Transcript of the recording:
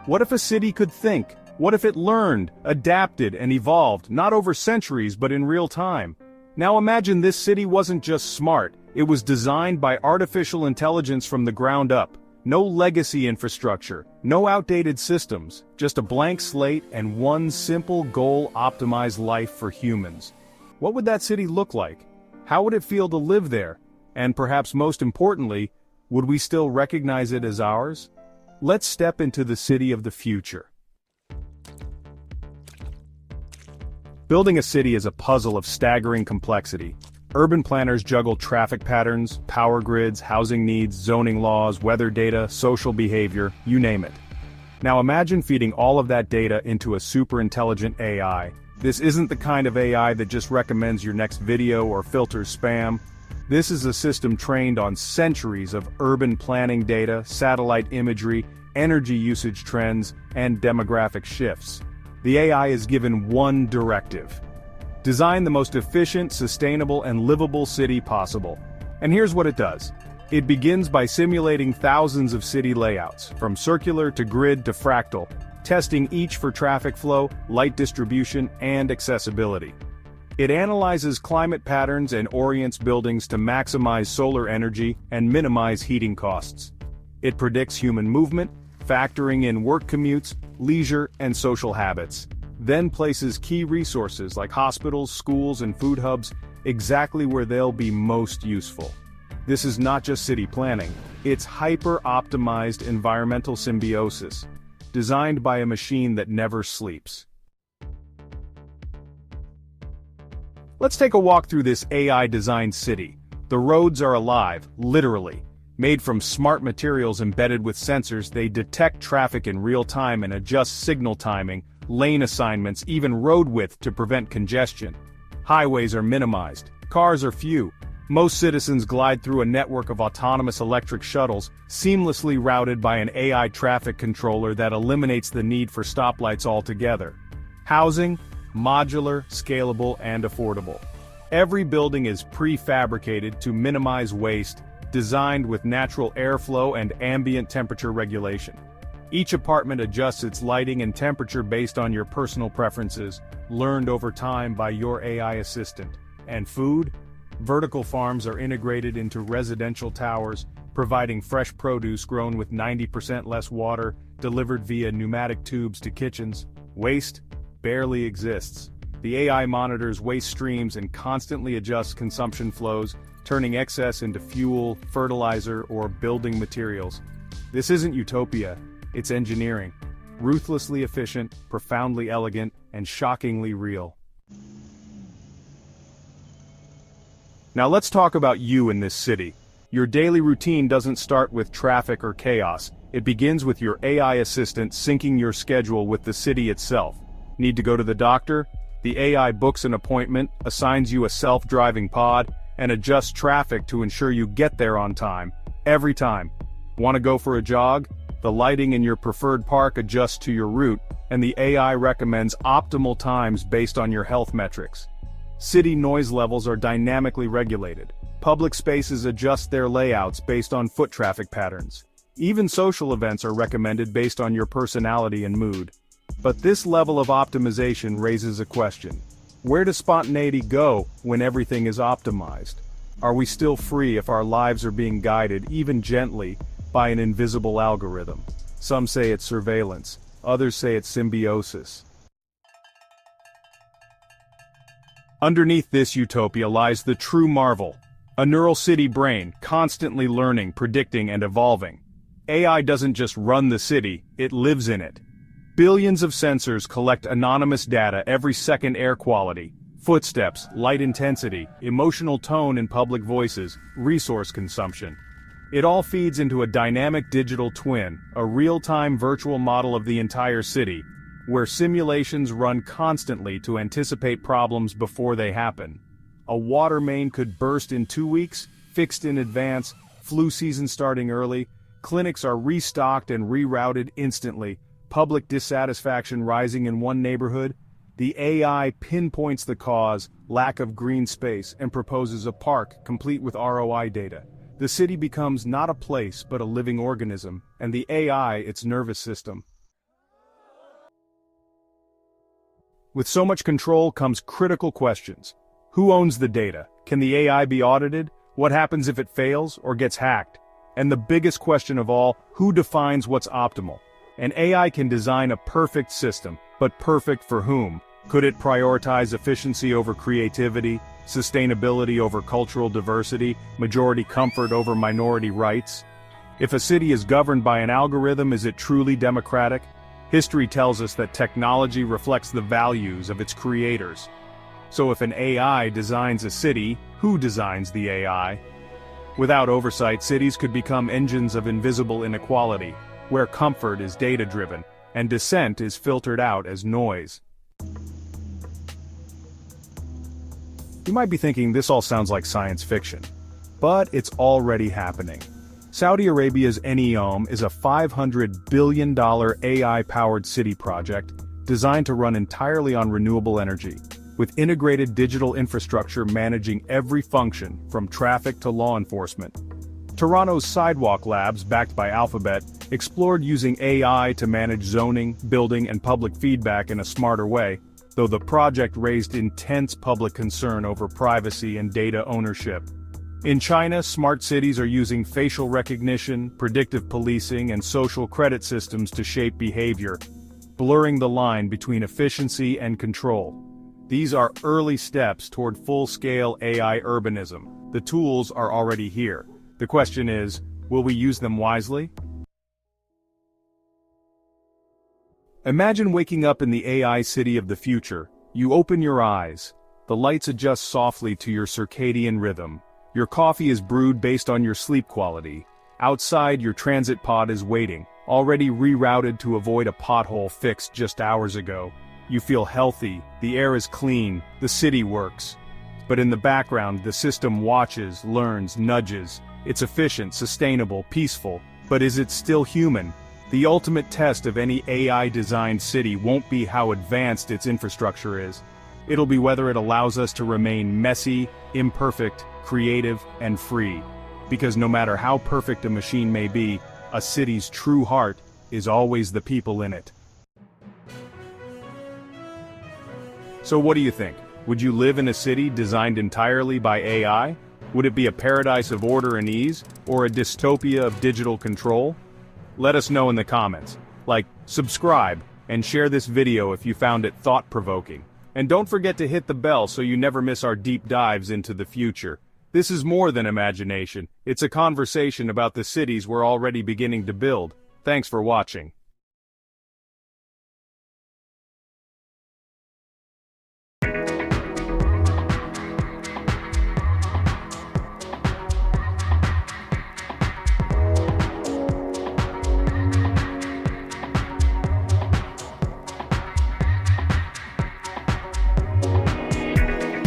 What if a city could think? What if it learned, adapted, and evolved, not over centuries but in real time? Now imagine this city wasn't just smart, it was designed by artificial intelligence from the ground up. No legacy infrastructure, no outdated systems, just a blank slate and one simple goal: optimize life for humans. What would that city look like? How would it feel to live there? And perhaps most importantly, would we still recognize it as ours? Let's step into the city of the future. Building a city is a puzzle of staggering complexity. Urban planners juggle traffic patterns, power grids, housing needs, zoning laws, weather data, social behavior, you name it. Now imagine feeding all of that data into a super intelligent AI. This isn't the kind of AI that just recommends your next video or filters spam. This is a system trained on centuries of urban planning data, satellite imagery, energy usage trends, and demographic shifts. The AI is given one directive: design the most efficient, sustainable, and livable city possible. And here's what it does. It begins by simulating thousands of city layouts, from circular to grid to fractal, testing each for traffic flow, light distribution, and accessibility. It analyzes climate patterns and orients buildings to maximize solar energy and minimize heating costs. It predicts human movement, factoring in work commutes, leisure, and social habits. Then places key resources like hospitals, schools, and food hubs exactly where they'll be most useful. This is not just city planning, it's hyper-optimized environmental symbiosis, designed by a machine that never sleeps. Let's take a walk through this AI-designed city. The roads are alive, literally. Made from smart materials embedded with sensors, they detect traffic in real time and adjust signal timing, lane assignments, even road width to prevent congestion. Highways are minimized, cars are few. Most citizens glide through a network of autonomous electric shuttles, seamlessly routed by an AI traffic controller that eliminates the need for stoplights altogether. Housing: modular, scalable, and affordable. Every building is prefabricated to minimize waste, designed with natural airflow and ambient temperature regulation. Each apartment adjusts its lighting and temperature based on your personal preferences, learned over time by your AI assistant. And food? Vertical farms are integrated into residential towers, providing fresh produce grown with 90% less water, delivered via pneumatic tubes to kitchens. Waste barely exists. The AI monitors waste streams and constantly adjusts consumption flows, turning excess into fuel, fertilizer, or building materials. This isn't utopia, it's engineering. Ruthlessly efficient, profoundly elegant, and shockingly real. Now let's talk about you in this city. Your daily routine doesn't start with traffic or chaos. It begins with your AI assistant syncing your schedule with the city itself. Need to go to the doctor? The AI books an appointment, assigns you a self-driving pod, and adjusts traffic to ensure you get there on time, every time. Want to go for a jog? The lighting in your preferred park adjusts to your route, and the AI recommends optimal times based on your health metrics. City noise levels are dynamically regulated. Public spaces adjust their layouts based on foot traffic patterns. Even social events are recommended based on your personality and mood. But this level of optimization raises a question. Where does spontaneity go when everything is optimized? Are we still free if our lives are being guided, even gently, by an invisible algorithm? Some say it's surveillance, others say it's symbiosis. Underneath this utopia lies the true marvel: a neural city brain, constantly learning, predicting, and evolving. AI doesn't just run the city, it lives in it. Billions of sensors collect anonymous data every second: air quality, footsteps, light intensity, emotional tone in public voices, resource consumption. It all feeds into a dynamic digital twin, a real-time virtual model of the entire city, where simulations run constantly to anticipate problems before they happen. A water main could burst in 2 weeks, fixed in advance, flu season starting early, clinics are restocked and rerouted instantly, public dissatisfaction rising in one neighborhood. The AI pinpoints the cause, lack of green space, and proposes a park complete with ROI data. The city becomes not a place but a living organism, and the AI its nervous system. With so much control comes critical questions. Who owns the data? Can the AI be audited? What happens if it fails or gets hacked? And the biggest question of all, who defines what's optimal? An AI can design a perfect system, but perfect for whom? Could it prioritize efficiency over creativity, sustainability over cultural diversity, majority comfort over minority rights? If a city is governed by an algorithm, is it truly democratic? History tells us that technology reflects the values of its creators. So if an AI designs a city, who designs the AI? Without oversight, cities could become engines of invisible inequality, where comfort is data-driven, and dissent is filtered out as noise. You might be thinking this all sounds like science fiction, but it's already happening. Saudi Arabia's NEOM is a $500 billion AI-powered city project designed to run entirely on renewable energy, with integrated digital infrastructure managing every function from traffic to law enforcement. Toronto's Sidewalk Labs, backed by Alphabet, explored using AI to manage zoning, building, and public feedback in a smarter way, though the project raised intense public concern over privacy and data ownership. In China, smart cities are using facial recognition, predictive policing, and social credit systems to shape behavior, blurring the line between efficiency and control. These are early steps toward full-scale AI urbanism. The tools are already here. The question is, will we use them wisely? Imagine waking up in the AI city of the future. You open your eyes. The lights adjust softly to your circadian rhythm. Your coffee is brewed based on your sleep quality. Outside, your transit pod is waiting, already rerouted to avoid a pothole fixed just hours ago. You feel healthy, the air is clean, the city works. But in the background, the system watches, learns, nudges. It's efficient, sustainable, peaceful, but is it still human? The ultimate test of any AI-designed city won't be how advanced its infrastructure is. It'll be whether it allows us to remain messy, imperfect, creative, and free. Because no matter how perfect a machine may be, a city's true heart is always the people in it. So what do you think? Would you live in a city designed entirely by AI? Would it be a paradise of order and ease, or a dystopia of digital control? Let us know in the comments. Like, subscribe, and share this video if you found it thought-provoking. And don't forget to hit the bell so you never miss our deep dives into the future. This is more than imagination. It's a conversation about the cities we're already beginning to build. Thanks for watching.